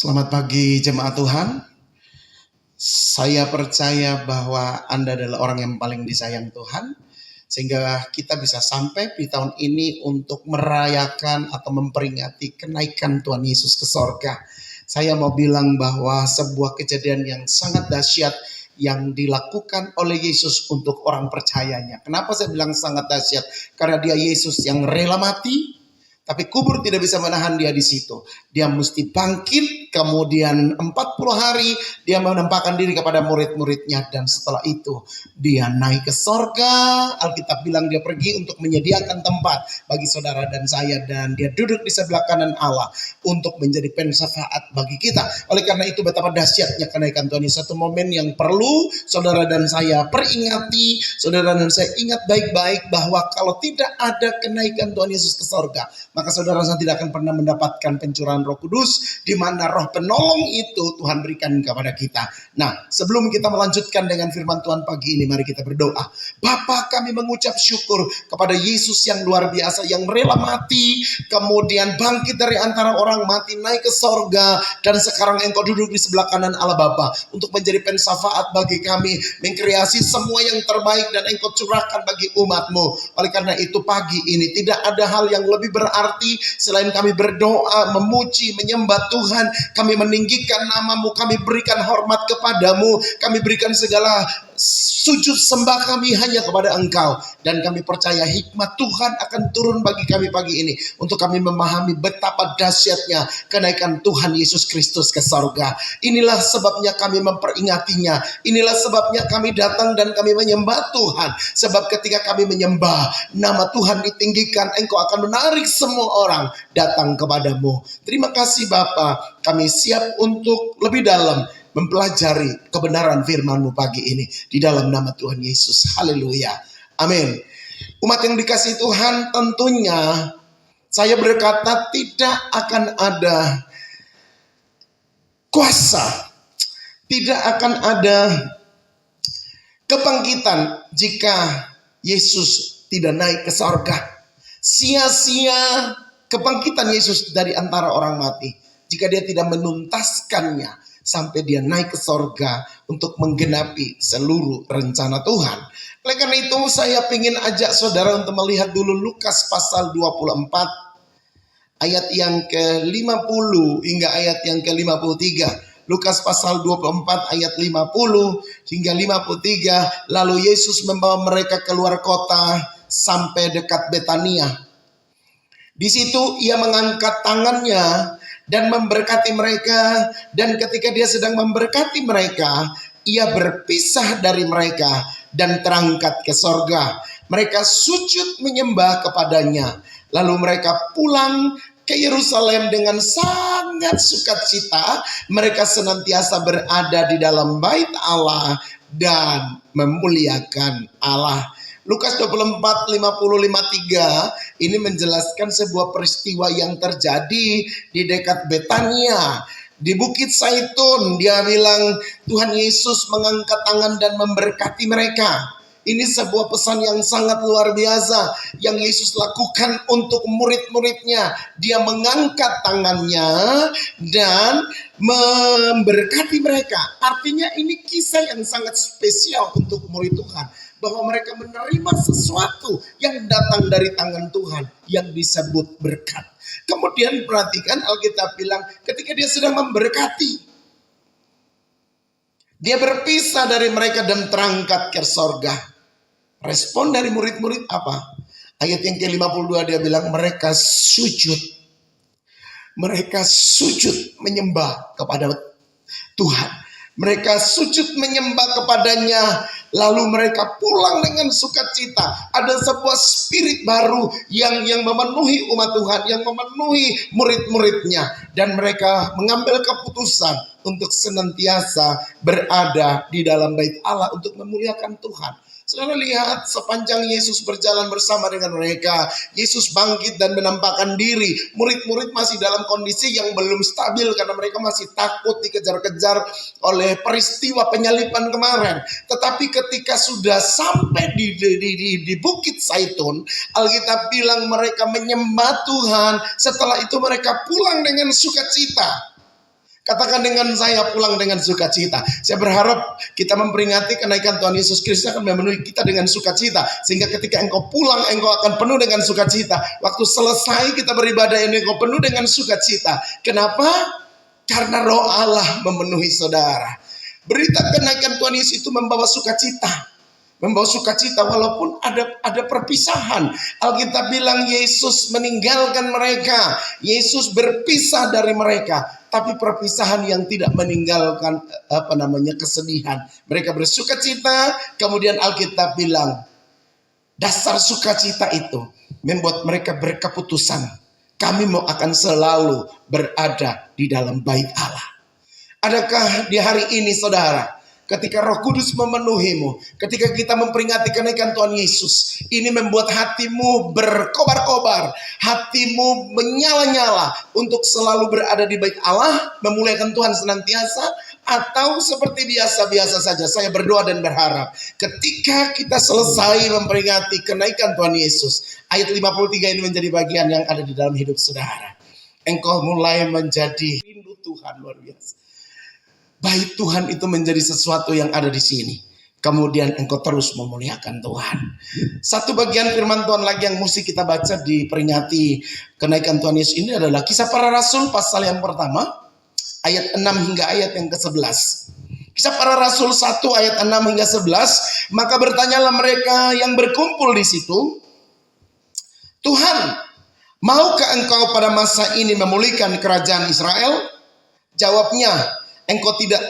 Selamat pagi jemaat Tuhan. Saya percaya bahwa Anda adalah orang yang paling disayang Tuhan, sehingga kita bisa sampai di tahun ini untuk merayakan atau memperingati kenaikan Tuhan Yesus ke sorga. Saya mau bilang bahwa sebuah kejadian yang sangat dahsyat yang dilakukan oleh Yesus untuk orang percayanya. Kenapa saya bilang sangat dahsyat? Karena dia Yesus yang rela mati, tapi kubur tidak bisa menahan dia di situ. Dia mesti bangkit, kemudian 40 hari dia menampakkan diri kepada murid-muridnya. Dan setelah itu dia naik ke sorga. Alkitab bilang dia pergi untuk menyediakan tempat bagi saudara dan saya. Dan dia duduk di sebelah kanan Allah untuk menjadi pensyafaat bagi kita. Oleh karena itu betapa dahsyatnya kenaikan Tuhan. Ini satu momen yang perlu saudara dan saya peringati. Saudara dan saya ingat baik-baik bahwa kalau tidak ada kenaikan Tuhan Yesus ke sorga, maka saudara saya tidak akan pernah mendapatkan pencurahan Roh Kudus, di mana Roh penolong itu Tuhan berikan kepada kita. Nah, sebelum kita melanjutkan dengan firman Tuhan pagi ini, mari kita berdoa. Bapa, kami mengucap syukur kepada Yesus yang luar biasa, yang rela mati, kemudian bangkit dari antara orang mati, naik ke sorga, dan sekarang Engkau duduk di sebelah kanan Allah Bapa untuk menjadi pensyafaat bagi kami, mengkreasi semua yang terbaik dan Engkau curahkan bagi umat-Mu. Oleh karena itu pagi ini tidak ada hal yang lebih berarti selain kami berdoa, memuji, menyembah Tuhan. Kami meninggikan nama-Mu, kami berikan hormat kepadamu, kami berikan segala sujud sembah kami hanya kepada Engkau. Dan kami percaya hikmat Tuhan akan turun bagi kami pagi ini untuk kami memahami betapa dahsyatnya kenaikan Tuhan Yesus Kristus ke sorga. Inilah sebabnya kami memperingatinya. Inilah sebabnya kami datang dan kami menyembah Tuhan. Sebab ketika kami menyembah, nama Tuhan ditinggikan, Engkau akan menarik semua orang datang kepadamu. Terima kasih Bapa, kami siap untuk lebih dalam mempelajari kebenaran firman-Mu pagi ini di dalam nama Tuhan Yesus. Haleluya. Amin. Umat yang dikasihi Tuhan, tentunya saya berkata tidak akan ada kuasa, tidak akan ada kebangkitan jika Yesus tidak naik ke sorga. Sia-sia kebangkitan Yesus dari antara orang mati jika dia tidak menuntaskannya sampai dia naik ke sorga untuk menggenapi seluruh rencana Tuhan. Oleh karena itu saya ingin ajak saudara untuk melihat dulu Lukas pasal 24 ayat yang ke-50 hingga ayat yang ke-53. Lukas pasal 24 ayat 50 hingga 53. Lalu Yesus membawa mereka keluar kota sampai dekat Betania. Di situ ia mengangkat tangannya dan memberkati mereka. Dan ketika dia sedang memberkati mereka, ia berpisah dari mereka dan terangkat ke sorga. Mereka sujud menyembah kepadanya. Lalu mereka pulang ke Yerusalem dengan sangat sukacita. Mereka senantiasa berada di dalam bait Allah dan memuliakan Allah. Lukas 24, 50, 53 ini menjelaskan sebuah peristiwa yang terjadi di dekat Betania. Di Bukit Zaitun dia bilang Tuhan Yesus mengangkat tangan dan memberkati mereka. Ini sebuah pesan yang sangat luar biasa yang Yesus lakukan untuk murid-muridnya. Dia mengangkat tangannya dan memberkati mereka. Artinya ini kisah yang sangat spesial untuk murid Tuhan. Bahwa mereka menerima sesuatu yang datang dari tangan Tuhan yang disebut berkat. Kemudian perhatikan Alkitab bilang ketika dia sedang memberkati, dia berpisah dari mereka dan terangkat ke sorga. Respon dari murid-murid apa? Ayat yang ke-52 dia bilang mereka sujud. Mereka sujud menyembah kepada Tuhan. Mereka sujud menyembah kepadanya. Lalu mereka pulang dengan sukacita. Ada sebuah spirit baru yang memenuhi umat Tuhan, yang memenuhi murid-muridnya. Dan mereka mengambil keputusan untuk senantiasa berada di dalam bait Allah untuk memuliakan Tuhan. Saudara lihat sepanjang Yesus berjalan bersama dengan mereka, Yesus bangkit dan menampakkan diri. Murid-murid masih dalam kondisi yang belum stabil karena mereka masih takut dikejar-kejar oleh peristiwa penyaliban kemarin. Tetapi ketika sudah sampai di Bukit Zaitun, Alkitab bilang mereka menyembah Tuhan. Setelah itu mereka pulang dengan sukacita. Katakan dengan saya, pulang dengan sukacita. Saya berharap kita memperingati kenaikan Tuhan Yesus Kristus akan memenuhi kita dengan sukacita. Sehingga ketika engkau pulang, engkau akan penuh dengan sukacita. Waktu selesai kita beribadah ini, engkau penuh dengan sukacita. Kenapa? Karena Roh Allah memenuhi saudara. Berita kenaikan Tuhan Yesus itu membawa sukacita. Membawa sukacita walaupun ada perpisahan. Alkitab bilang Yesus meninggalkan mereka. Yesus berpisah dari mereka. Tapi perpisahan yang tidak meninggalkan kesedihan. Mereka bersukacita. Kemudian Alkitab bilang dasar sukacita itu membuat mereka berkeputusan. Kami mau akan selalu berada di dalam bait Allah. Adakah di hari ini saudara, ketika Roh Kudus memenuhimu, ketika kita memperingati kenaikan Tuhan Yesus, ini membuat hatimu berkobar-kobar, hatimu menyala-nyala untuk selalu berada di bait Allah, memuliakan Tuhan senantiasa, atau seperti biasa-biasa saja? Saya berdoa dan berharap ketika kita selesai memperingati kenaikan Tuhan Yesus, ayat 53 ini menjadi bagian yang ada di dalam hidup saudara. Engkau mulai menjadi rindu Tuhan luar biasa. Bait Tuhan itu menjadi sesuatu yang ada di sini. Kemudian engkau terus memuliakan Tuhan. Satu bagian firman Tuhan lagi yang mesti kita baca di peringati kenaikan Tuhan Yesus ini adalah Kisah Para Rasul pasal yang pertama, ayat 6 hingga ayat yang ke-11. Kisah Para Rasul 1 ayat 6 hingga 11. Maka bertanyalah mereka yang berkumpul di situ, Tuhan, maukah engkau pada masa ini memulihkan kerajaan Israel? Jawabnya, engkau tidak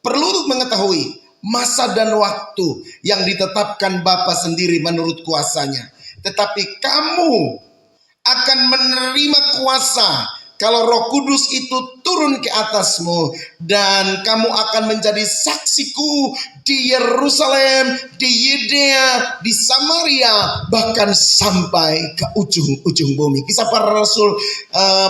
perlu mengetahui masa dan waktu yang ditetapkan Bapa sendiri menurut kuasanya. Tetapi kamu akan menerima kuasa kalau Roh Kudus itu turun ke atasmu, dan kamu akan menjadi saksiku di Yerusalem, di Yudea, di Samaria, bahkan sampai ke ujung-ujung bumi. Kisah Para Rasul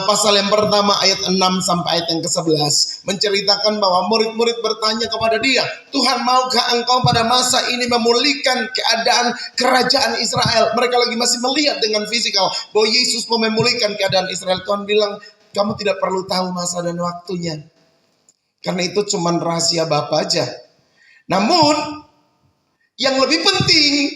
pasal yang pertama ayat 6 sampai ayat yang ke-11 menceritakan bahwa murid-murid bertanya kepada dia, Tuhan, maukah engkau pada masa ini memulihkan keadaan kerajaan Israel? Mereka lagi masih melihat dengan fisikal bahwa Yesus mau memulihkan keadaan Israel. Tuhan bilang, kamu tidak perlu tahu masa dan waktunya, karena itu cuma rahasia Bapa aja. Namun yang lebih penting,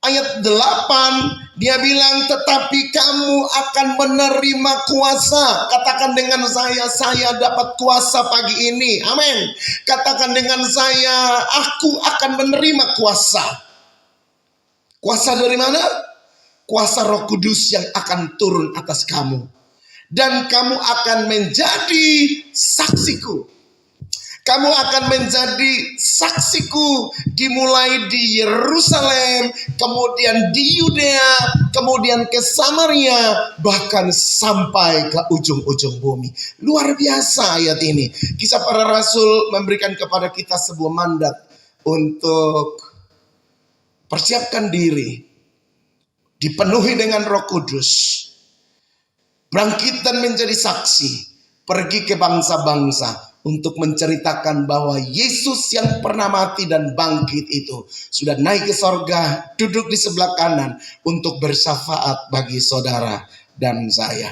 ayat 8 dia bilang, tetapi kamu akan menerima kuasa. Katakan dengan saya dapat kuasa pagi ini. Amin. Katakan dengan saya, aku akan menerima kuasa. Kuasa dari mana? Kuasa Roh Kudus yang akan turun atas kamu. Dan kamu akan menjadi saksiku. Kamu akan menjadi saksiku dimulai di Yerusalem, kemudian di Yudea, kemudian ke Samaria, bahkan sampai ke ujung-ujung bumi. Luar biasa ayat ini. Kisah Para Rasul memberikan kepada kita sebuah mandat untuk persiapkan diri, dipenuhi dengan Roh Kudus, bangkit dan menjadi saksi, pergi ke bangsa-bangsa untuk menceritakan bahwa Yesus yang pernah mati dan bangkit itu sudah naik ke sorga, duduk di sebelah kanan untuk bersyafaat bagi saudara dan saya.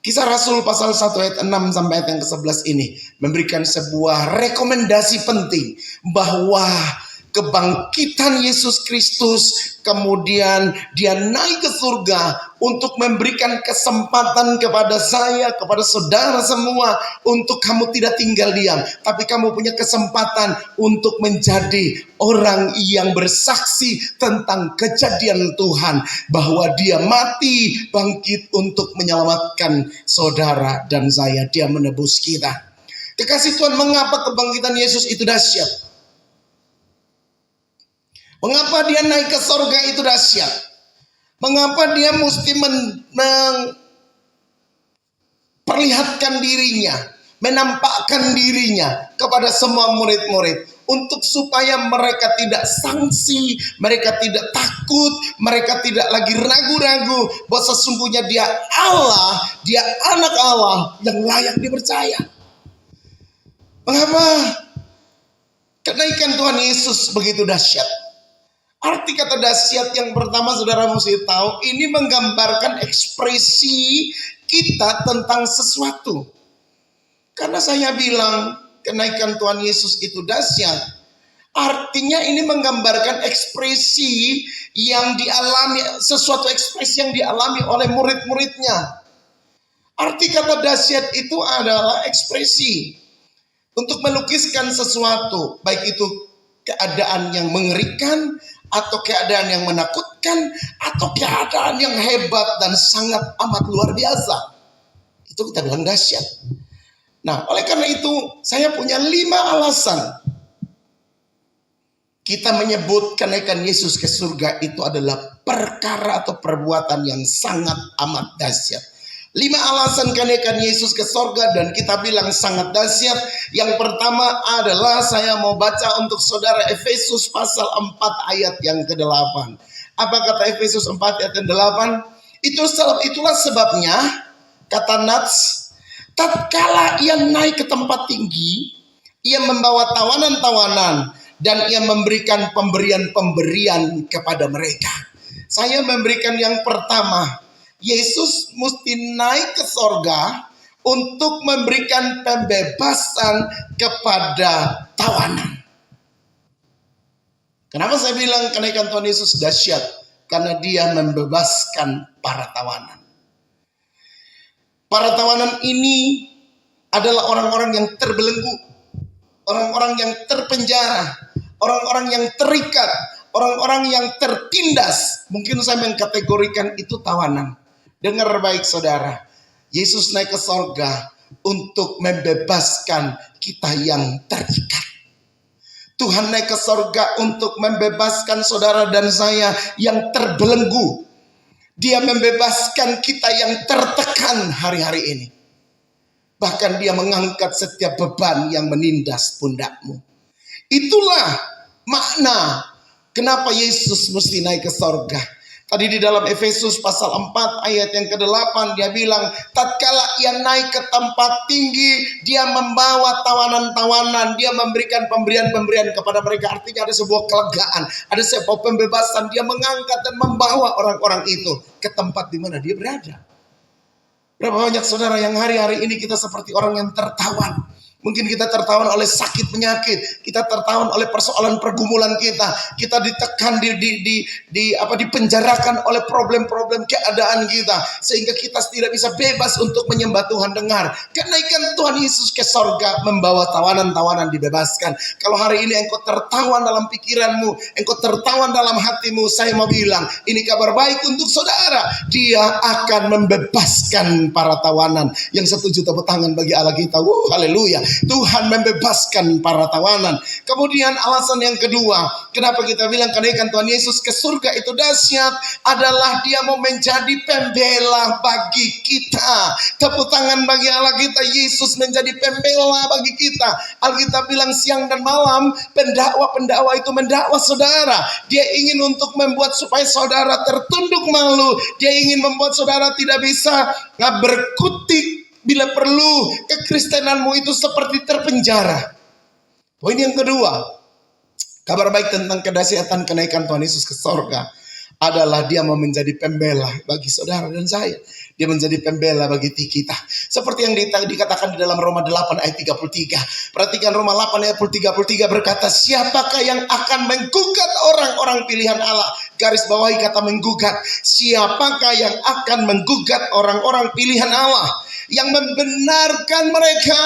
Kisah Rasul pasal 1 ayat 6 sampai ayat yang ke-11 ini memberikan sebuah rekomendasi penting bahwa kebangkitan Yesus Kristus, kemudian dia naik ke surga untuk memberikan kesempatan kepada saya, kepada saudara semua, untuk kamu tidak tinggal diam, tapi kamu punya kesempatan untuk menjadi orang yang bersaksi tentang kejadian Tuhan, bahwa dia mati, bangkit untuk menyelamatkan saudara dan saya. Dia menebus kita. Kekasih Tuhan, mengapa kebangkitan Yesus itu dahsyat? Mengapa dia naik ke sorga itu dahsyat? Mengapa dia mesti memperlihatkan dirinya, menampakkan dirinya kepada semua murid-murid, untuk supaya mereka tidak sangsi, mereka tidak takut, mereka tidak lagi ragu-ragu bahwa sesungguhnya dia Allah, dia anak Allah yang layak dipercaya. Mengapa kenaikan Tuhan Yesus begitu dahsyat? Arti kata dahsyat yang pertama saudara mesti tahu, ini menggambarkan ekspresi kita tentang sesuatu. Karena saya bilang kenaikan Tuhan Yesus itu dahsyat, artinya ini menggambarkan ekspresi yang dialami, sesuatu ekspresi yang dialami oleh murid-muridnya. Arti kata dahsyat itu adalah ekspresi untuk melukiskan sesuatu, baik itu keadaan yang mengerikan, atau keadaan yang menakutkan, atau keadaan yang hebat dan sangat amat luar biasa. Itu kita bilang dahsyat. Nah, oleh karena itu saya punya 5 alasan kita menyebut kenaikan Yesus ke surga itu adalah perkara atau perbuatan yang sangat amat dahsyat. 5 alasan kenaikan Yesus ke surga dan kita bilang sangat dahsyat. Yang pertama adalah saya mau baca untuk saudara Efesus pasal 4 ayat yang ke-8. Apa kata Efesus 4 ayat yang ke-8? Itulah sebabnya, kata Nats, tatkala ia naik ke tempat tinggi, ia membawa tawanan-tawanan dan ia memberikan pemberian-pemberian kepada mereka. Saya memberikan yang pertama, Yesus mesti naik ke sorga untuk memberikan pembebasan kepada tawanan. Kenapa saya bilang kenaikan Tuhan Yesus dahsyat? Karena dia membebaskan para tawanan. Para tawanan ini adalah orang-orang yang terbelenggu, orang-orang yang terpenjara, orang-orang yang terikat, orang-orang yang tertindas. Mungkin saya mengkategorikan itu tawanan. Dengar baik saudara, Yesus naik ke sorga untuk membebaskan kita yang terikat. Tuhan naik ke sorga untuk membebaskan saudara dan saya yang terbelenggu. Dia membebaskan kita yang tertekan hari-hari ini. Bahkan dia mengangkat setiap beban yang menindas pundakmu. Itulah makna kenapa Yesus mesti naik ke sorga. Tadi di dalam Efesus pasal 4 ayat yang ke-8 dia bilang, tatkala ia naik ke tempat tinggi, dia membawa tawanan-tawanan, dia memberikan pemberian-pemberian kepada mereka. Artinya ada sebuah kelegaan, ada sebuah pembebasan. Dia mengangkat dan membawa orang-orang itu ke tempat di mana dia berada. Berapa banyak saudara yang hari-hari ini kita seperti orang yang tertawan. Mungkin kita tertawan oleh sakit penyakit, kita tertawan oleh persoalan pergumulan kita ditekan, dipenjarakan oleh problem-problem keadaan kita, sehingga kita tidak bisa bebas untuk menyembah Tuhan. Dengar, kenaikan Tuhan Yesus ke sorga membawa tawanan-tawanan dibebaskan. Kalau hari ini engkau tertawan dalam pikiranmu, engkau tertawan dalam hatimu, saya mau bilang, ini kabar baik untuk saudara. Dia akan membebaskan para tawanan. Yang setuju tepuk tangan bagi Allah kita. Haleluya. Tuhan membebaskan para tawanan. Kemudian alasan yang kedua, kenapa kita bilang kenaikan Tuhan Yesus ke surga itu dahsyat, adalah dia mau menjadi pembela bagi kita. Tepuk tangan bagi Allah kita. Yesus menjadi pembela bagi kita. Alkitab bilang siang dan malam pendakwa itu mendakwa saudara. Dia ingin untuk membuat supaya saudara tertunduk malu. Dia ingin membuat saudara tidak bisa berkutik. Bila perlu, kekristenanmu itu seperti terpenjara. Poin yang kedua, kabar baik tentang kedahsyatan kenaikan Tuhan Yesus ke sorga adalah dia mau menjadi pembela bagi saudara dan saya. Dia menjadi pembela bagi kita. Seperti yang dikatakan di dalam Roma 8 ayat 33. Perhatikan Roma 8 ayat 33 berkata, siapakah yang akan menggugat orang-orang pilihan Allah? Garis bawahi kata menggugat. Siapakah yang akan menggugat orang-orang pilihan Allah? Yang membenarkan mereka.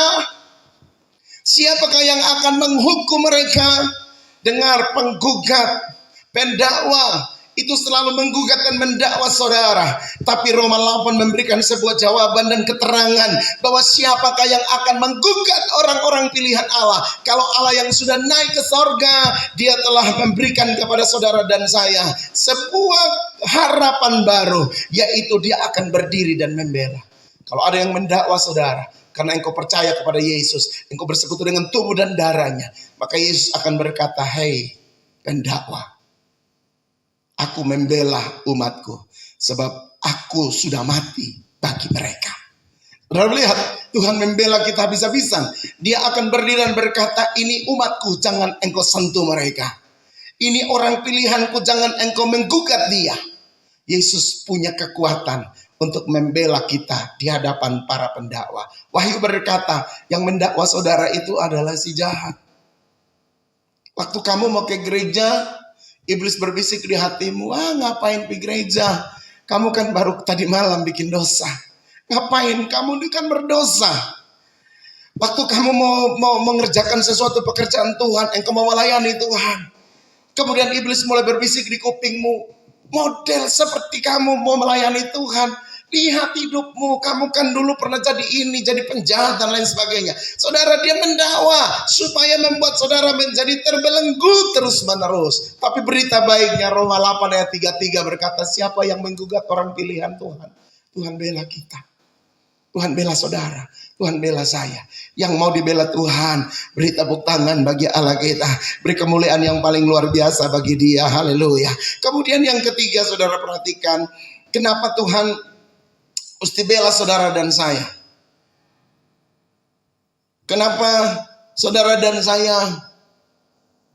Siapakah yang akan menghukum mereka? Dengar, penggugat, pendakwa itu selalu menggugat dan mendakwa saudara. Tapi Roma 8 memberikan sebuah jawaban dan keterangan bahwa siapakah yang akan menggugat orang-orang pilihan Allah. Kalau Allah yang sudah naik ke sorga, dia telah memberikan kepada saudara dan saya sebuah harapan baru, yaitu dia akan berdiri dan membela. Kalau ada yang mendakwa saudara, karena engkau percaya kepada Yesus, engkau bersekutu dengan tubuh dan darahnya, maka Yesus akan berkata, hei pendakwa, aku membela umatku, sebab aku sudah mati bagi mereka. Saudara lihat, Tuhan membela kita habis-habisan. Dia akan berdiri dan berkata, ini umatku, jangan engkau sentuh mereka. Ini orang pilihanku, jangan engkau menggugat dia. Yesus punya kekuatan untuk membela kita di hadapan para pendakwa. Wahyu berkata, yang mendakwa saudara itu adalah si jahat. Waktu kamu mau ke gereja, iblis berbisik di hatimu, ngapain pergi gereja? Kamu kan baru tadi malam bikin dosa. Ngapain? Kamu ini kan berdosa. Waktu kamu mau mengerjakan sesuatu pekerjaan Tuhan, engkau mau melayani Tuhan, kemudian iblis mulai berbisik di kupingmu, model seperti kamu mau melayani Tuhan. Lihat hidupmu, kamu kan dulu pernah jadi ini, jadi penjahat dan lain sebagainya. Saudara, dia mendakwa supaya membuat saudara menjadi terbelenggu terus menerus. Tapi berita baiknya Roma 8 ayat 33 berkata, siapa yang menggugat orang pilihan Tuhan? Tuhan bela kita. Tuhan bela saudara, Tuhan bela saya. Yang mau dibela Tuhan, beri tepuk tangan bagi Allah kita. Beri kemuliaan yang paling luar biasa bagi dia. Haleluya. Kemudian yang ketiga, saudara perhatikan, kenapa Tuhan mesti bela saudara dan saya? Kenapa saudara dan saya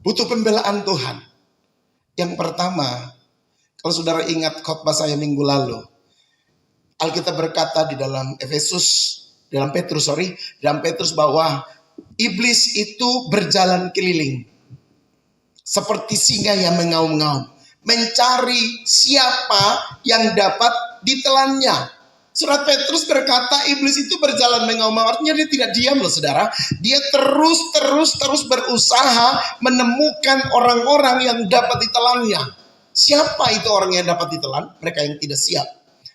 butuh pembelaan Tuhan? Yang pertama, kalau saudara ingat khotbah saya minggu lalu, Alkitab berkata di dalam Petrus bahwa iblis itu berjalan keliling seperti singa yang mengaum-ngaum, mencari siapa yang dapat ditelannya. Surat Petrus berkata iblis itu berjalan mengaum-ngaum, artinya dia tidak diam loh saudara. Dia terus berusaha menemukan orang-orang yang dapat ditelannya. Siapa itu orang yang dapat ditelan? Mereka yang tidak siap,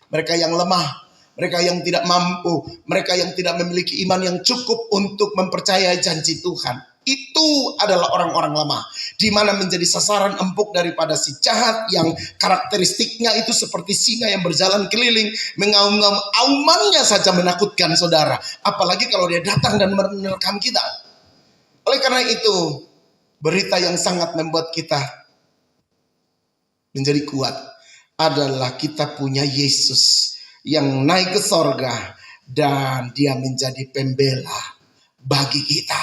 mereka yang lemah, mereka yang tidak mampu, mereka yang tidak memiliki iman yang cukup untuk mempercayai janji Tuhan. Itu adalah orang-orang lemah, di mana menjadi sasaran empuk daripada si jahat yang karakteristiknya itu seperti singa yang berjalan keliling, mengaum-ngaum. Aumannya saja menakutkan saudara, apalagi kalau dia datang dan menerkam kita. Oleh karena itu, berita yang sangat membuat kita menjadi kuat adalah kita punya Yesus yang naik ke sorga, dan dia menjadi pembela bagi kita.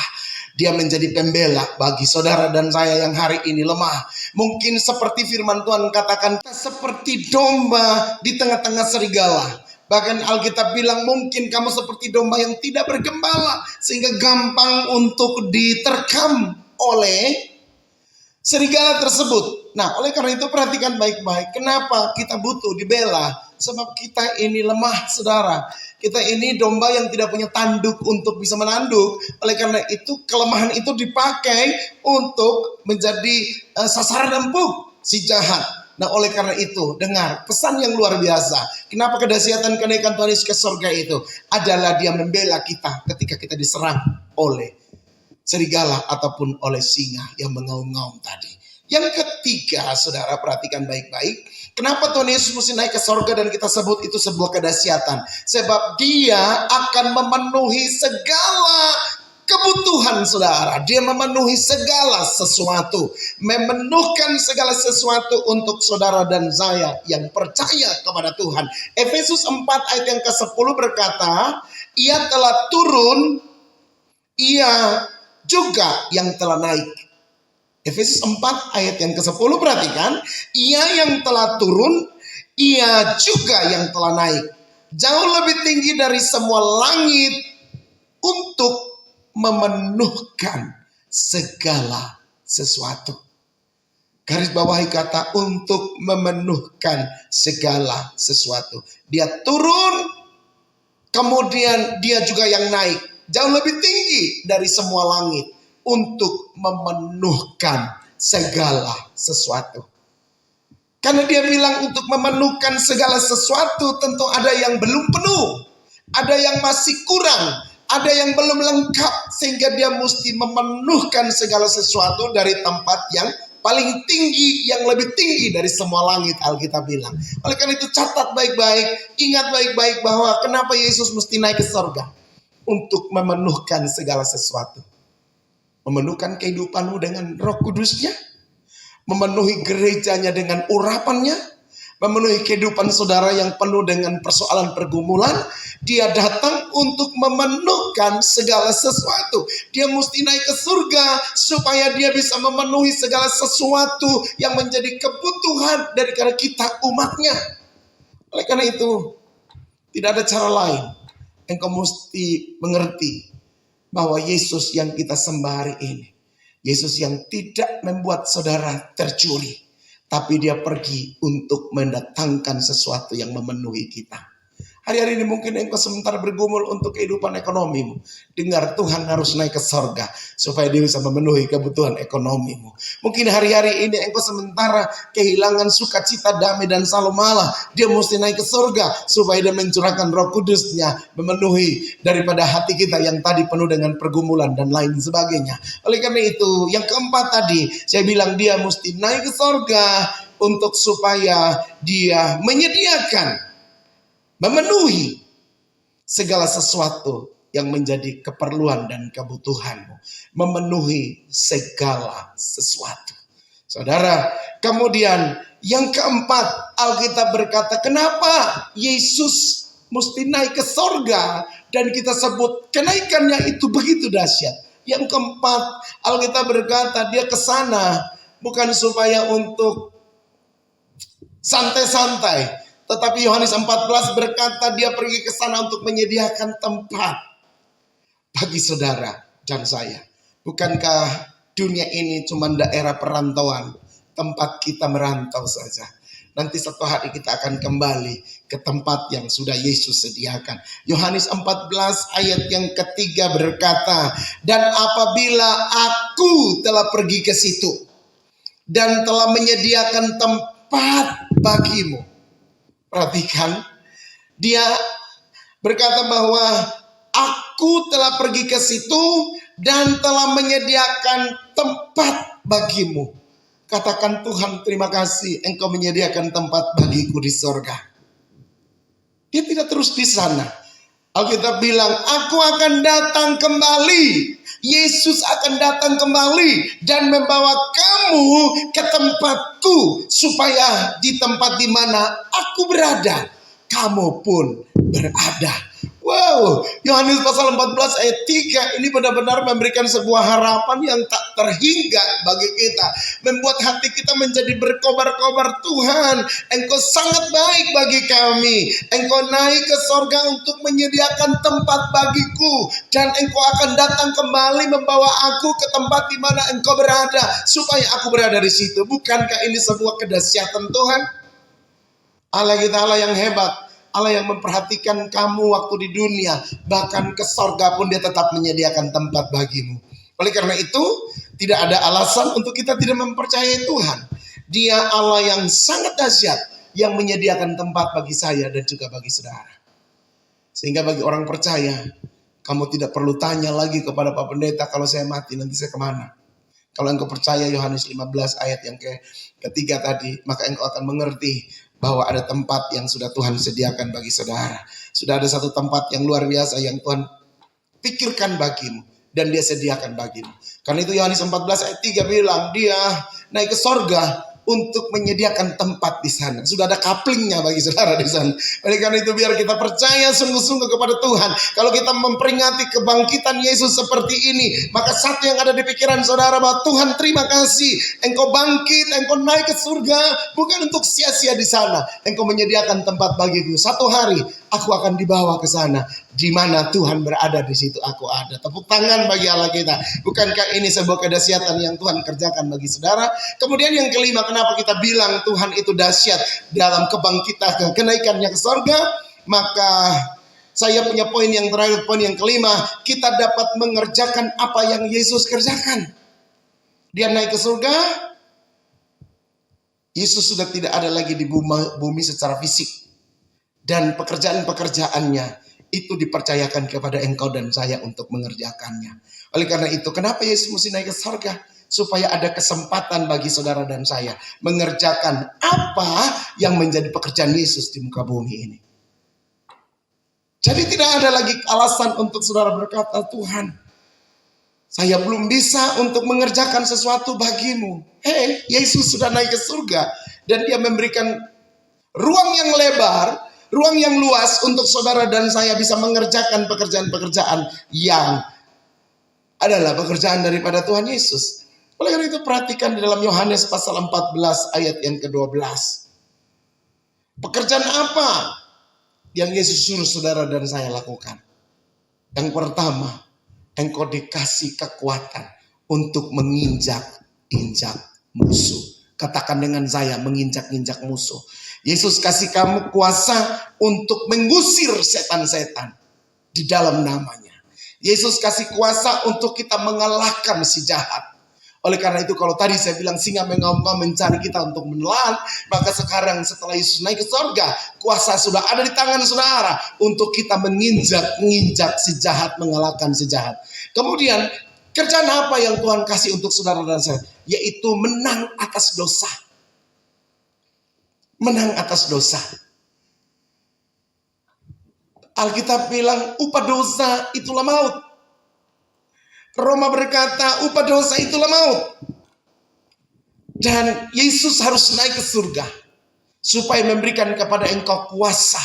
Dia menjadi pembela bagi saudara dan saya yang hari ini lemah. Mungkin seperti firman Tuhan katakan, seperti domba di tengah-tengah serigala. Bahkan Alkitab bilang mungkin kamu seperti domba yang tidak bergembala, sehingga gampang untuk diterkam oleh serigala tersebut. Nah, oleh karena itu perhatikan baik-baik. Kenapa kita butuh dibela? Sebab kita ini lemah, saudara. Kita ini domba yang tidak punya tanduk untuk bisa menanduk. Oleh karena itu kelemahan itu dipakai untuk menjadi sasaran empuk si jahat. Nah, oleh karena itu dengar pesan yang luar biasa. Kenapa kedahsyatan kenaikan Tuhan Yesus ke surga itu adalah dia membela kita ketika kita diserang oleh serigala ataupun oleh singa yang mengaum-ngaum tadi. Yang ketiga, saudara perhatikan baik-baik. Kenapa Tuhan Yesus mesti naik ke sorga dan kita sebut itu sebuah kedahsyatan? Sebab dia akan memenuhi segala kebutuhan saudara. Dia memenuhi segala sesuatu. Memenuhkan segala sesuatu untuk saudara dan saya yang percaya kepada Tuhan. Efesus 4 ayat yang ke-10 berkata, ia telah turun, ia juga yang telah naik. Efesus 4 ayat yang ke-10 perhatikan, ia yang telah turun, ia juga yang telah naik, jauh lebih tinggi dari semua langit untuk memenuhkan segala sesuatu. Garis bawahi kata untuk memenuhkan segala sesuatu. Dia turun, kemudian dia juga yang naik, jauh lebih tinggi dari semua langit untuk memenuhkan segala sesuatu. Karena dia bilang untuk memenuhkan segala sesuatu, tentu ada yang belum penuh, ada yang masih kurang, ada yang belum lengkap, sehingga dia mesti memenuhkan segala sesuatu dari tempat yang paling tinggi, yang lebih tinggi dari semua langit, Alkitab bilang. Oleh karena itu catat baik-baik, ingat baik-baik bahwa kenapa Yesus mesti naik ke surga? Untuk memenuhkan segala sesuatu. Memenuhkan kehidupanmu dengan Roh Kudusnya, memenuhi gerejanya dengan urapannya, memenuhi kehidupan saudara yang penuh dengan persoalan pergumulan. Dia datang untuk memenuhkan segala sesuatu. Dia mesti naik ke surga supaya dia bisa memenuhi segala sesuatu yang menjadi kebutuhan dari kita umatnya. Oleh karena itu Tidak ada cara lain. Engkau mesti mengerti bahwa Yesus yang kita sembah hari ini, Yesus yang tidak membuat saudara tercuri, tapi dia pergi untuk mendatangkan sesuatu yang memenuhi kita. Hari-hari ini mungkin engkau sementara bergumul untuk kehidupan ekonomimu. Dengar, Tuhan harus naik ke sorga supaya dia bisa memenuhi kebutuhan ekonomimu. Mungkin hari-hari ini engkau sementara kehilangan sukacita, damai dan salam Allah. Dia mesti naik ke sorga supaya dia mencurahkan Roh Kudusnya, memenuhi daripada hati kita yang tadi penuh dengan pergumulan dan lain sebagainya. Oleh karena itu, yang keempat tadi saya bilang dia mesti naik ke sorga untuk supaya dia menyediakan, memenuhi segala sesuatu yang menjadi keperluan dan kebutuhanmu. Memenuhi segala sesuatu. Saudara, kemudian yang keempat, Alkitab berkata, kenapa Yesus mesti naik ke sorga? Dan kita sebut kenaikannya itu begitu dahsyat. Yang keempat, Alkitab berkata dia ke sana bukan supaya untuk santai-santai. Tetapi Yohanes 14 berkata dia pergi ke sana untuk menyediakan tempat bagi saudara dan saya. Bukankah dunia ini cuma daerah perantauan, tempat kita merantau saja. Nanti suatu hari kita akan kembali ke tempat yang sudah Yesus sediakan. Yohanes 14 ayat yang ketiga berkata, dan apabila aku telah pergi ke situ dan telah menyediakan tempat bagimu. Perhatikan, dia berkata bahwa aku telah pergi ke situ dan telah menyediakan tempat bagimu. Katakan, Tuhan terima kasih engkau menyediakan tempat bagiku di sorga. Dia tidak terus di sana. Alkitab bilang, aku akan datang kembali. Yesus akan datang kembali dan membawa kamu ke tempatku, supaya di tempat di mana aku berada, kamu pun berada. Wow, Yohanes pasal 14 ayat 3 ini benar-benar memberikan sebuah harapan yang tak terhingga bagi kita. Membuat hati kita menjadi berkobar-kobar. Tuhan, engkau sangat baik bagi kami. Engkau naik ke sorga untuk menyediakan tempat bagiku. Dan engkau akan datang kembali membawa aku ke tempat di mana engkau berada, supaya aku berada di situ. Bukankah ini sebuah kedahsyatan Tuhan? Allah kita Allah yang hebat. Allah yang memperhatikan kamu waktu di dunia. Bahkan ke sorga pun dia tetap menyediakan tempat bagimu. Oleh karena itu, tidak ada alasan untuk kita tidak mempercayai Tuhan. Dia Allah yang sangat dahsyat, yang menyediakan tempat bagi saya dan juga bagi saudara. Sehingga bagi orang percaya, kamu tidak perlu tanya lagi kepada Pak Pendeta, kalau saya mati nanti saya kemana? Kalau engkau percaya Yohanes 15 ayat yang ketiga tadi, maka engkau akan mengerti bahwa ada tempat yang sudah Tuhan sediakan bagi saudara. Sudah ada satu tempat yang luar biasa yang Tuhan pikirkan bagimu dan dia sediakan bagimu. Karena itu Yohanes 14 ayat 3 bilang dia naik ke sorga untuk menyediakan tempat di sana. Sudah ada couplingnya bagi saudara di sana. Oleh karena itu biar kita percaya sungguh-sungguh kepada Tuhan. Kalau kita memperingati kebangkitan Yesus seperti ini, maka satu yang ada di pikiran saudara bahwa Tuhan terima kasih, engkau bangkit, engkau naik ke surga, bukan untuk sia-sia di sana. Engkau menyediakan tempat bagiku. Satu hari aku akan dibawa ke sana. Di mana Tuhan berada, di situ aku ada. Tepuk tangan bagi Allah kita. Bukankah ini sebuah kedahsyatan yang Tuhan kerjakan bagi saudara? Kemudian yang kelima, kenapa kita bilang Tuhan itu dahsyat dalam kebangkitan, kenaikannya ke sorga? Maka saya punya poin yang terakhir, poin yang kelima. Kita dapat mengerjakan apa yang Yesus kerjakan. Dia naik ke surga. Yesus sudah tidak ada lagi di bumi secara fisik. Dan pekerjaan-pekerjaannya itu dipercayakan kepada engkau dan saya untuk mengerjakannya. Oleh karena itu, kenapa Yesus mesti naik ke surga? Supaya ada kesempatan bagi saudara dan saya mengerjakan apa yang menjadi pekerjaan Yesus di muka bumi ini. Jadi tidak ada lagi alasan untuk saudara berkata, Tuhan, saya belum bisa untuk mengerjakan sesuatu bagimu. Yesus sudah naik ke surga dan dia memberikan ruang yang lebar, ruang yang luas untuk saudara dan saya bisa mengerjakan pekerjaan-pekerjaan yang adalah pekerjaan daripada Tuhan Yesus. Oleh karena itu perhatikan di dalam Yohanes pasal 14 ayat yang ke-12. Pekerjaan apa yang Yesus suruh saudara dan saya lakukan. Yang pertama, engkau dikasih kekuatan untuk menginjak-injak musuh. Katakan dengan saya, menginjak-injak musuh. Yesus kasih kamu kuasa untuk mengusir setan-setan di dalam namanya. Yesus kasih kuasa untuk kita mengalahkan si jahat. Oleh karena itu kalau tadi saya bilang singa mengaum-ngaum mencari kita untuk menelan, maka sekarang setelah Yesus naik ke sorga, kuasa sudah ada di tangan saudara untuk kita menginjak si jahat, mengalahkan si jahat. Kemudian kerjaan apa yang Tuhan kasih untuk saudara dan saya? Yaitu menang atas dosa. Menang atas dosa. Alkitab bilang upah dosa itulah maut. Roma berkata upah dosa itulah maut. Dan Yesus harus naik ke surga supaya memberikan kepada engkau kuasa,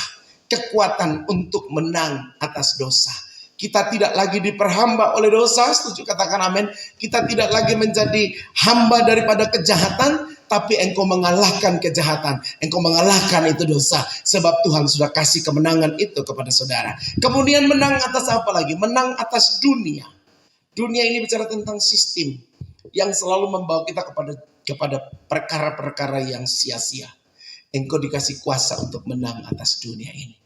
kekuatan untuk menang atas dosa. Kita tidak lagi diperhamba oleh dosa, setuju katakan amin. Kita tidak lagi menjadi hamba daripada kejahatan, tapi engkau mengalahkan kejahatan. Engkau mengalahkan itu dosa, sebab Tuhan sudah kasih kemenangan itu kepada saudara. Kemudian menang atas apa lagi? Menang atas dunia. Dunia ini bicara tentang sistem yang selalu membawa kita kepada perkara-perkara yang sia-sia. Engkau dikasih kuasa untuk menang atas dunia ini.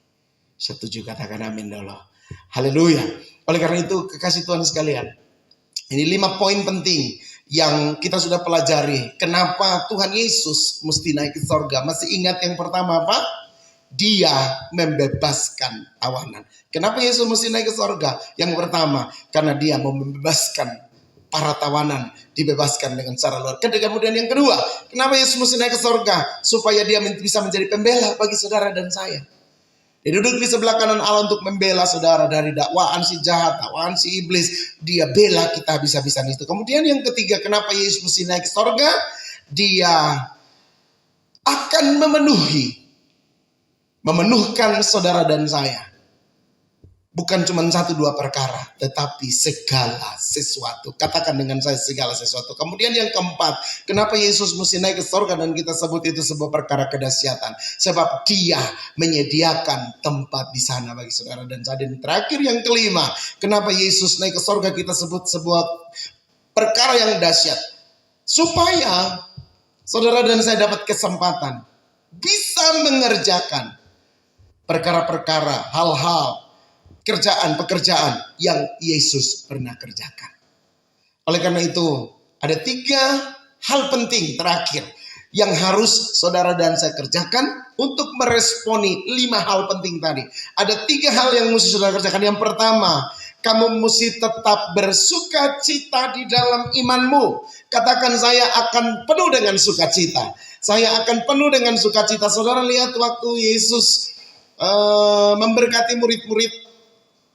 Setuju katakan amin dulu. Haleluya. Oleh karena itu kekasih Tuhan sekalian, ini 5 poin penting yang kita sudah pelajari. Kenapa Tuhan Yesus mesti naik ke sorga? Masih ingat yang pertama apa? Dia membebaskan tawanan. Kenapa Yesus mesti naik ke sorga? Yang pertama, karena dia mau membebaskan para tawanan, dibebaskan dengan cara luar. Kemudian yang kedua, kenapa Yesus mesti naik ke sorga? Supaya dia bisa menjadi pembela bagi saudara dan saya. Dia duduk di sebelah kanan Allah untuk membela saudara dari dakwaan si jahat, dakwaan si iblis. Dia bela kita bisa-bisa itu. Kemudian yang ketiga, kenapa Yesus mesti naik ke sorga? Dia akan memenuhkan saudara dan saya. Bukan cuma 1-2 perkara, tetapi segala sesuatu. Katakan dengan saya segala sesuatu. Kemudian yang keempat, kenapa Yesus mesti naik ke sorga dan kita sebut itu sebuah perkara kedahsyatan? Sebab dia menyediakan tempat di sana bagi saudara dan saya. Dan terakhir yang kelima, kenapa Yesus naik ke sorga kita sebut sebuah perkara yang dahsyat? Supaya saudara dan saya dapat kesempatan bisa mengerjakan perkara-perkara, hal-hal, pekerjaan yang Yesus pernah kerjakan. Oleh karena itu, ada 3 hal penting terakhir yang harus saudara dan saya kerjakan untuk meresponi 5 hal penting tadi. Ada 3 hal yang mesti saudara kerjakan. Yang pertama, kamu mesti tetap bersuka cita di dalam imanmu. Katakan, saya akan penuh dengan sukacita. Saya akan penuh dengan sukacita. Saudara lihat waktu Yesus memberkati murid-murid.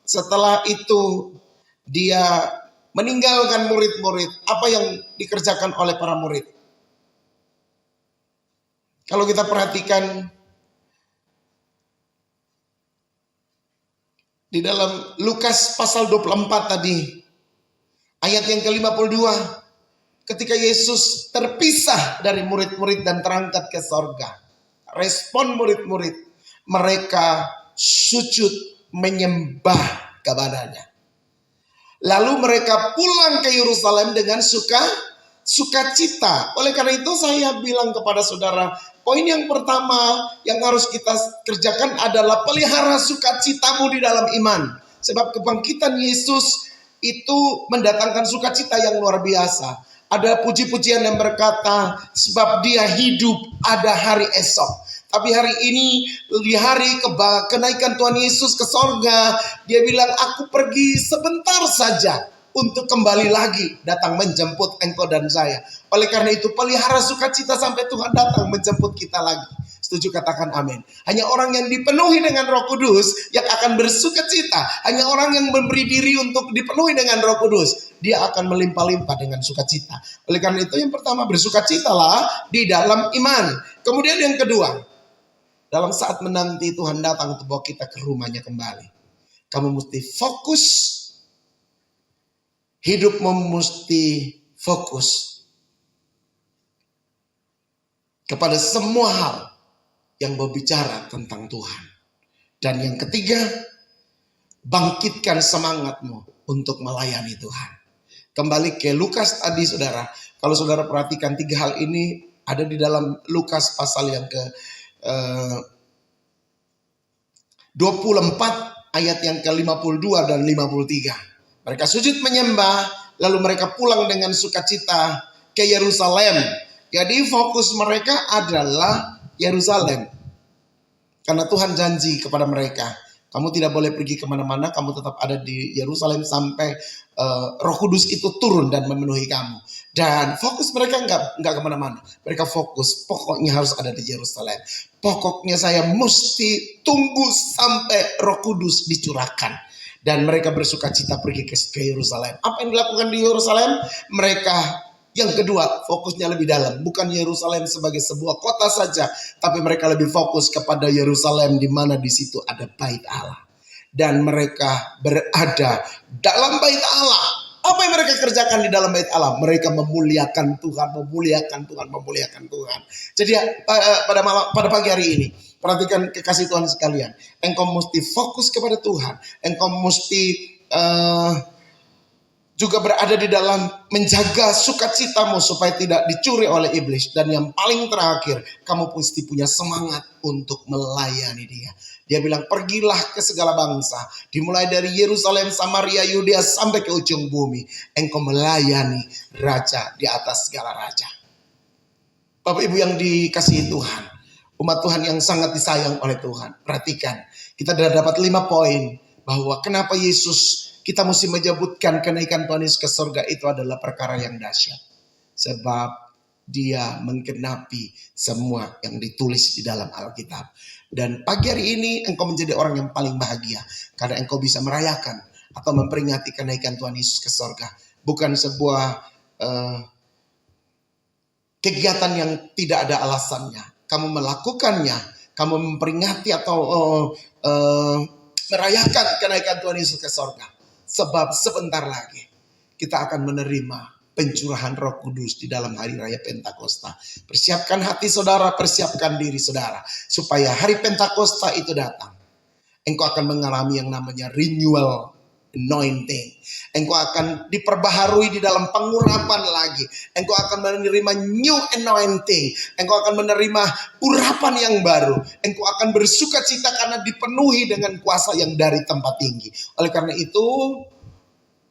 Setelah itu dia meninggalkan murid-murid. Apa yang dikerjakan oleh para murid? Kalau kita perhatikan di dalam Lukas pasal 24 tadi, ayat yang ke-52, ketika Yesus terpisah dari murid-murid dan terangkat ke sorga, respon murid-murid, mereka sujud menyembah kepadanya. Lalu mereka pulang ke Yerusalem dengan sukacita. Oleh karena itu saya bilang kepada saudara, poin yang pertama yang harus kita kerjakan adalah pelihara sukacitamu di dalam iman. Sebab kebangkitan Yesus itu mendatangkan sukacita yang luar biasa. Ada puji-pujian yang berkata, sebab dia hidup ada hari esok. Tapi hari ini, di hari kenaikan Tuhan Yesus ke sorga, dia bilang, aku pergi sebentar saja untuk kembali lagi datang menjemput engkau dan saya. Oleh karena itu, pelihara sukacita sampai Tuhan datang menjemput kita lagi. Setuju katakan amin. Hanya orang yang dipenuhi dengan Roh Kudus yang akan bersukacita. Hanya orang yang memberi diri untuk dipenuhi dengan Roh Kudus, dia akan melimpah-limpah dengan sukacita. Oleh karena itu, yang pertama, bersukacitalah di dalam iman. Kemudian yang kedua, dalam saat menanti Tuhan datang untuk bawa kita ke rumahnya kembali, kamu mesti fokus. Hidupmu mesti fokus kepada semua hal yang berbicara tentang Tuhan. Dan yang ketiga, bangkitkan semangatmu untuk melayani Tuhan. Kembali ke Lukas tadi saudara. Kalau saudara perhatikan 3 hal ini ada di dalam Lukas pasal yang ke 24 ayat yang ke-52 dan 53. Mereka sujud menyembah, lalu mereka pulang dengan sukacita ke Yerusalem. Jadi fokus mereka adalah Yerusalem. Karena Tuhan janji kepada mereka, kamu tidak boleh pergi kemana-mana, kamu tetap ada di Yerusalem sampai Roh Kudus itu turun dan memenuhi kamu. Dan fokus mereka enggak kemana-mana. Mereka fokus, pokoknya harus ada di Yerusalem. Pokoknya saya mesti tunggu sampai Roh Kudus dicurahkan. Dan mereka bersuka cita pergi ke Yerusalem. Apa yang dilakukan di Yerusalem? Mereka yang kedua, fokusnya lebih dalam. Bukan Yerusalem sebagai sebuah kota saja, tapi mereka lebih fokus kepada Yerusalem di mana di situ ada bait Allah. Dan mereka berada dalam bait Allah. Apa yang mereka kerjakan di dalam bait Allah? Mereka memuliakan Tuhan, memuliakan Tuhan, memuliakan Tuhan. Jadi pada pagi hari ini, perhatikan kekasih Tuhan sekalian. Engkau mesti fokus kepada Tuhan. Engkau mesti juga berada di dalam menjaga sukacitamu supaya tidak dicuri oleh iblis. Dan yang paling terakhir, kamu mesti punya semangat untuk melayani dia. Dia bilang, pergilah ke segala bangsa. Dimulai dari Yerusalem, Samaria, Yudea sampai ke ujung bumi. Engkau melayani raja di atas segala raja. Bapak Ibu yang dikasihi Tuhan, umat Tuhan yang sangat disayang oleh Tuhan. Perhatikan, kita sudah dapat 5 poin bahwa kenapa Yesus kita mesti menyebutkan kenaikan Tuhan Yesus ke surga itu adalah perkara yang dahsyat. Sebab dia menggenapi semua yang ditulis di dalam Alkitab. Dan pagi hari ini engkau menjadi orang yang paling bahagia. Karena engkau bisa merayakan atau memperingati kenaikan Tuhan Yesus ke surga. Bukan sebuah kegiatan yang tidak ada alasannya. Kamu melakukannya. Kamu memperingati atau merayakan kenaikan Tuhan Yesus ke surga. Sebab sebentar lagi kita akan menerima pencurahan Roh Kudus di dalam hari raya Pentakosta. Persiapkan hati saudara, persiapkan diri saudara. Supaya hari Pentakosta itu datang. Engkau akan mengalami yang namanya renewal anointing. Engkau akan diperbaharui di dalam pengurapan lagi. Engkau akan menerima new anointing. Engkau akan menerima urapan yang baru. Engkau akan bersuka cita karena dipenuhi dengan kuasa yang dari tempat tinggi. Oleh karena itu,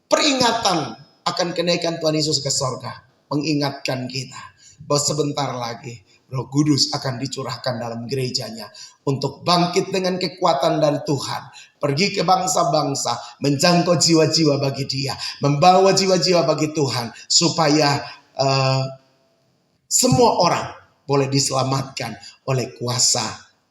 peringatan akan kenaikan Tuhan Yesus ke sorga mengingatkan kita bahwa sebentar lagi Roh Kudus akan dicurahkan dalam gerejanya untuk bangkit dengan kekuatan dari Tuhan. Pergi ke bangsa-bangsa, menjangkau jiwa-jiwa bagi dia, membawa jiwa-jiwa bagi Tuhan, supaya semua orang boleh diselamatkan oleh kuasa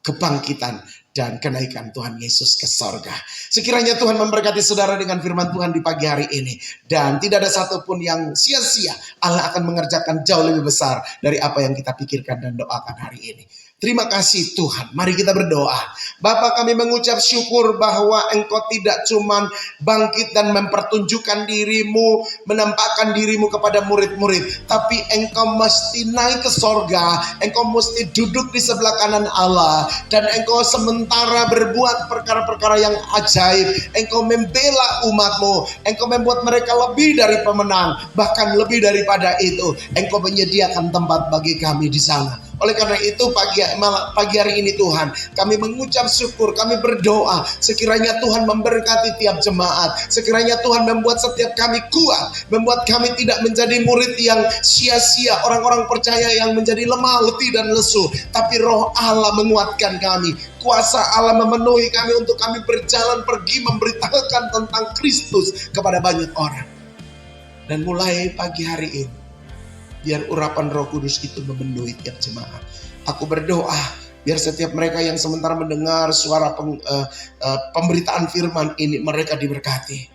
kebangkitan dan kenaikan Tuhan Yesus ke sorga. Sekiranya Tuhan memberkati saudara dengan firman Tuhan di pagi hari ini. Dan tidak ada satupun yang sia-sia. Allah akan mengerjakan jauh lebih besar dari apa yang kita pikirkan dan doakan hari ini. Terima kasih Tuhan. Mari kita berdoa. Bapa, kami mengucap syukur bahwa Engkau tidak cuma bangkit dan mempertunjukkan dirimu, menampakkan dirimu kepada murid-murid, tapi Engkau mesti naik ke sorga. Engkau mesti duduk di sebelah kanan Allah. Dan Engkau sementara berbuat perkara-perkara yang ajaib. Engkau membela umatmu. Engkau membuat mereka lebih dari pemenang. Bahkan lebih daripada itu, Engkau menyediakan tempat bagi kami di sana. Oleh karena itu pagi hari ini Tuhan, kami mengucap syukur, kami berdoa sekiranya Tuhan memberkati tiap jemaat, sekiranya Tuhan membuat setiap kami kuat, membuat kami tidak menjadi murid yang sia-sia, orang-orang percaya yang menjadi lemah, letih dan lesu, tapi Roh Allah menguatkan kami, kuasa Allah memenuhi kami untuk kami berjalan pergi memberitakan tentang Kristus kepada banyak orang. Dan mulai pagi hari ini, biar urapan Roh Kudus itu memenuhi tiap jemaat. Aku berdoa biar setiap mereka yang sementara mendengar suara pemberitaan firman ini, mereka diberkati.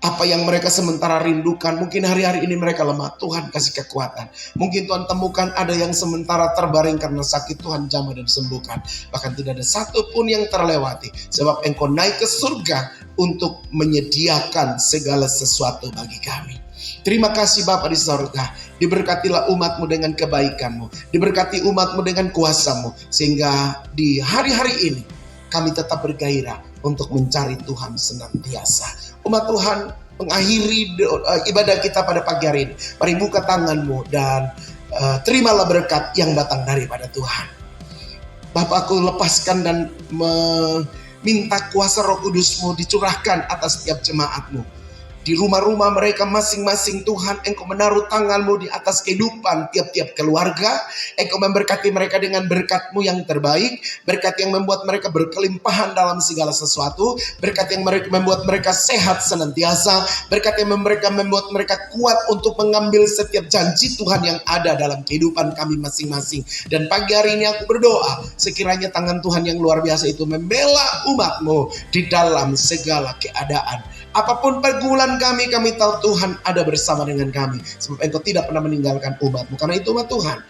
Apa yang mereka sementara rindukan, mungkin hari-hari ini mereka lemah, Tuhan kasih kekuatan. Mungkin Tuhan temukan ada yang sementara terbaring karena sakit, Tuhan jamah dan sembuhkan. Bahkan tidak ada satu pun yang terlewati, sebab Engkau naik ke surga untuk menyediakan segala sesuatu bagi kami. Terima kasih Bapa di sorga. Diberkatilah umatmu dengan kebaikanmu. Diberkati umatmu dengan kuasamu. Sehingga di hari-hari ini kami tetap bergairah untuk mencari Tuhan senantiasa. Umat Tuhan, mengakhiri ibadah kita pada pagi hari ini, mari buka tanganmu dan terimalah berkat yang datang daripada Tuhan. Bapakku, lepaskan dan meminta kuasa Roh Kudus-Mu dicurahkan atas setiap jemaat-Mu. Di rumah-rumah mereka masing-masing, Tuhan, Engkau menaruh tangan-Mu di atas kehidupan tiap-tiap keluarga. Engkau memberkati mereka dengan berkat-Mu yang terbaik. Berkat yang membuat mereka berkelimpahan dalam segala sesuatu. Berkat yang membuat mereka sehat senantiasa. Berkat yang membuat mereka kuat untuk mengambil setiap janji Tuhan yang ada dalam kehidupan kami masing-masing. Dan pagi hari ini aku berdoa, sekiranya tangan Tuhan yang luar biasa itu membela umat-Mu di dalam segala keadaan. Apapun pergumulan kami tahu Tuhan ada bersama dengan kami. Sebab Engkau tidak pernah meninggalkan umat-Mu. Karena itu umat Tuhan,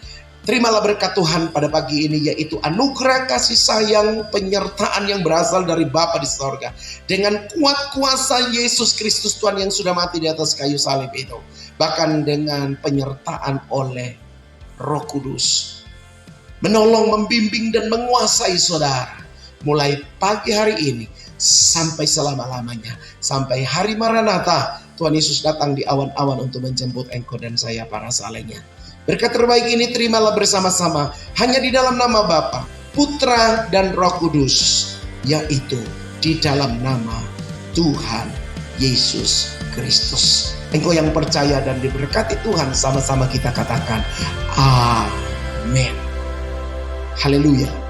terimalah berkat Tuhan pada pagi ini, yaitu anugerah kasih sayang, penyertaan yang berasal dari Bapa di sorga. Dengan kuat kuasa Yesus Kristus Tuhan yang sudah mati di atas kayu salib itu. Bahkan dengan penyertaan oleh Roh Kudus. Menolong, membimbing, dan menguasai saudara. Mulai pagi hari ini sampai selama-lamanya. Sampai hari Maranatha, Tuhan Yesus datang di awan-awan untuk menjemput engkau dan saya para salehnya. Berkat terbaik ini terimalah bersama-sama hanya di dalam nama Bapa, Putra, dan Roh Kudus, yaitu di dalam nama Tuhan Yesus Kristus. Engkau yang percaya dan diberkati Tuhan, sama-sama kita katakan amin. Haleluya.